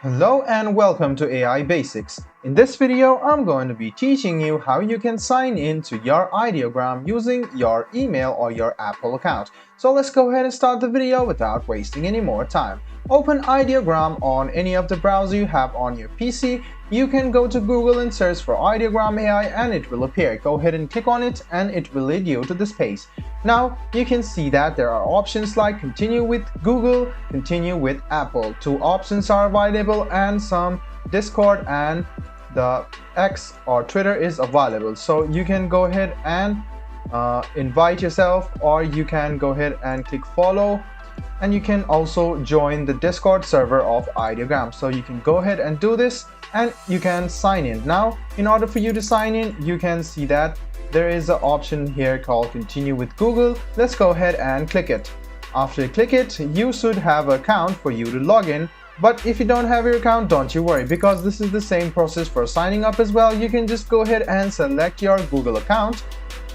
Hello and welcome to AI Basics. In this video, I'm going to be teaching you how you can sign in to your ideogram using your email or your Apple account. So let's go ahead and start the video without wasting any more time. Open ideogram on any of the browser you have on your PC. You can go to Google and search for ideogram.ai and it will appear. Go ahead and click on it and it will lead you to this page. Now you can see that there are options like continue with Google, continue with Apple. Two options are available and some Discord and the X or Twitter is available. So you can go ahead and invite yourself, or you can go ahead and click follow, and you can also join the Discord server of ideogram. So you can go ahead and do this and you can sign in. Now in order for you to sign in, you can see that there is an option here called continue with Google. Let's go ahead and click it. After you click it, you should have an account for you to log in. But if you don't have your account, don't you worry, because this is the same process for signing up as well. You can just go ahead and select your Google account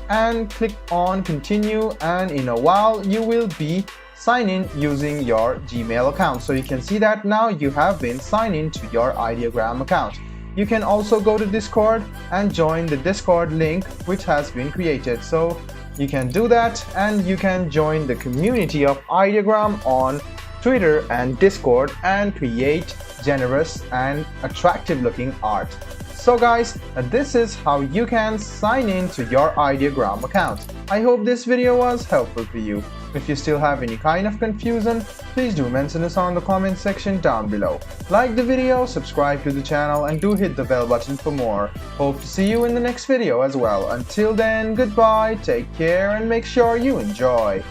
and click on continue, and in a while you will be signing using your Gmail account. So you can see that now you have been signed in to your ideogram account. You can also go to Discord and join the Discord link which has been created. So you can do that, and you can join the community of ideogram on Twitter and Discord and create generous and attractive looking art. So guys, this is how you can sign in to your ideogram account. I hope this video was helpful for you. If you still have any kind of confusion, please do mention us on the comment section down below. Like the video, subscribe to the channel, and do hit the bell button for more. Hope to see you in the next video as well. Until then, goodbye, take care, and make sure you enjoy.